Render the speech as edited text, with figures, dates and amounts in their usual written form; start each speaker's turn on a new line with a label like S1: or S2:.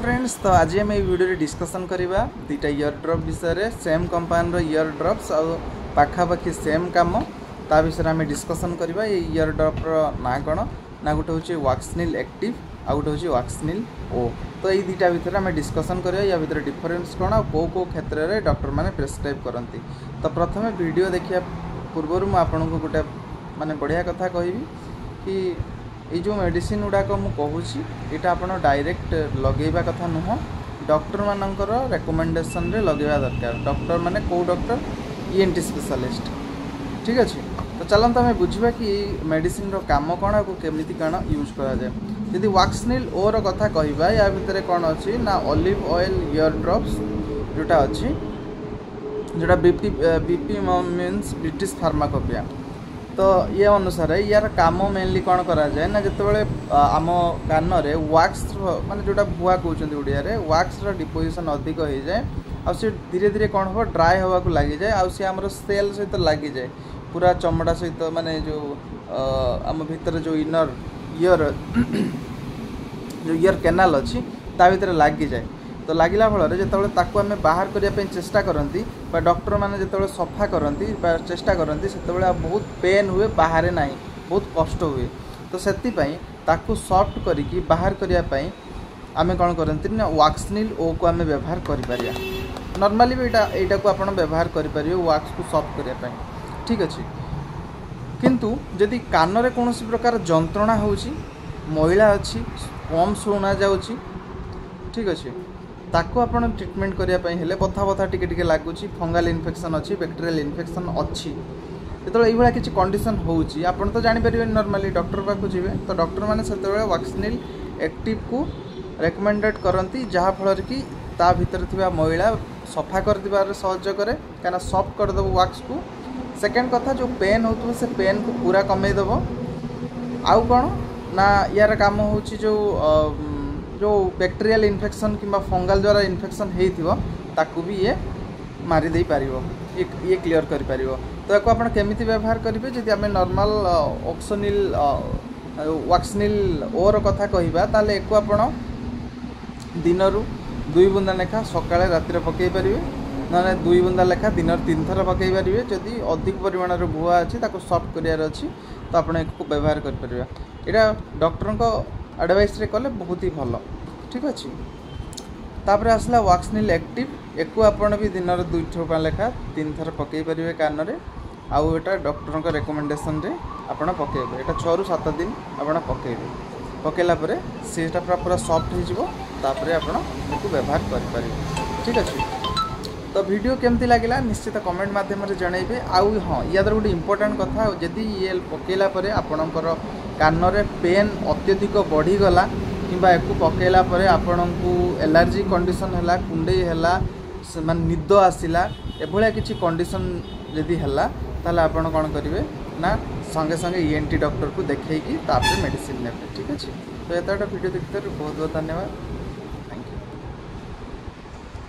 S1: Friends, तो आज आम ये वीडियो डिस्कसन करवा दुईटा इयर ड्रप विषय सेम कंपानी इयर ड्रप्स आ पाखापाखि सेम कम ता विषय आम डिस्कसन करवा। ये इयर ड्रप्र ना कौन ना गोटे हूँ वाक्सनिल एक्टिव आ गोटे हूँ वाक्सनिल ओ। तो ये दुईटा भितर आम डिस्कसन करवा या भितर डिफरेन्स कौन आ कौ क्षेत्र में डॉक्टर मैंने प्रेस्क्राइब करती। तो प्रथम वीडियो देखा पूर्वर मुझे गोटे माने बढ़िया कथा कहि कि ये जो मेडिसिन गुड़ाक मुझे यहाँ आप डायरेक्ट लगेवा कथा नुह, डॉक्टर मानकर रेकमेंडेशन रे लगेवा दरकार। डॉक्टर माने को डॉक्टर ENT स्पेशलिस्ट, ठीक अच्छे। तो चलते आम बुझा कि मेडिसिन रो काम कौन आ केमिति कौन यूज करा जाए। यदि वाक्सनिल ओ रो कथा कहबा या भितर कौन अच्छी ना ऑलिव ऑयल इयर ड्रॉप्स जोटा अच्छी जोटा बीपी मीन्स ब्रिटिश फार्माकोपिया। तो ये अनुसार यार काम मेनली कौन करा जाए ना जितेबाला आम कान रे वाक्स माने जोटा भुआ कहते ओडिया रे वाक्स डिपोजिशन अधिक हो जाए आ धीरे धीरे कौन हम ड्राए हवा को लगी जाए आम सेल सहित लगी जाए पूरा चमड़ा सहित माने जो आम भीतर जो इनर इयर जो इयर कैनाल अच्छी ता भीतर लगी जाए। तो लगिला फल जितेबाला ताकू आम बाहर करने चेष्टा करती डॉक्टर मैंने जिते सफा करती चेष्टा करती से बहुत पेन हुए बाहर ना बहुत कष्ट हुए। तो से सॉफ्ट करी बाहर करने आम कौन करती ना वाक्सनिल ओ को आम व्यवहार कर नॉर्मली भी यहाँ को आप व्यवहार करेंगे वाक्स को सॉफ्ट करने, ठीक अच्छे। किंतु जदि कान में कौन प्रकार जंत्रणा हो महिला अच्छी कम शुणा जाऊँगी, ठीक अच्छे, ताको आपण ट्रिटमेंट करने हेले बथा बथा टिके लगुच फंगाल इन्फेक्शन अच्छी बैक्टेरियल इन्फेक्शन अच्छी जो ये किसी कंडीशन होची आपण तो जापर नॉर्मली डॉक्टर पाक जी। तो डॉक्टर मैंने से वाक्सनिल एक्टिव को रेकमेंडेड करती जहाँ फल कि ता भीतर थिबा महिला सफा कर दिबार सहयोग करे कहीं सॉफ्ट करदेव वाक्स को। सेकेंड कथा जो पेन हो से पेन को पूरा कमे देव। आउ कौन ना यार काम हो जो बैक्टेरियल इन्फेक्शन किंबा फंगाल द्वारा इन्फेक्शन होता भी ये मारिदे पार ये क्लीयर कर पार। तो या आप केमिति व्यवहार करेंगे जदि आम नॉर्मल ऑक्सनिल वाक्सनिल ओ रो कथा कहबा ताले एको आपण दिन रु 2 बुंदा लेखा सकाळे रातिर पकई पारिबे ना 2 बुंदा लेखा दिन 3 थर पकई पारिबे। जदि अधिक परिमाण रो भुआ अछि ताको सॉफ्ट करियार अछि तो आपण एको व्यवहार कर परिबा। एटा डॉक्टर को एडवाइस रे कले बहुत ही भल, ठीक अच्छे। तापर आसला वाक्सनिल एक्टिव एको आपण भी दिन 2 थर लेखा 3 थर पकई पारिबे कान रे आउ एटा डॉक्टर को रेकमेंडेशन रे आपण पकेबे। एटा 6 ରୁ 7 दिन आपण पकेबे पकेला परे सेटा पूरा सॉफ्ट हो जिवो तापर आपण एको व्यवहार कर पारिबे, ठीक अच्छे। तो वीडियो केमती लगिला निश्चित कमेंट माध्यम रे जणाइबे। आउ हाँ यादर गोटे इंपोर्टेंट कथा जदि ये पकेला परे आपणकर कान रे पेन अत्यधिक बढ़ीगला किंबा एको पकेला परे आपणको एलर्जी कंडीशन हैला कुंडई हैला मान निद आसिला एभलिया किछि कंडीशन जदि हैला ताले आपण कोन करिवे ना संगे संगे ENT डॉक्टर को देखैकी तापर मेडिसिन नेबे, ठीक अछि। तो एतटा वीडियो देखते बहुत बहुत धन्यवाद।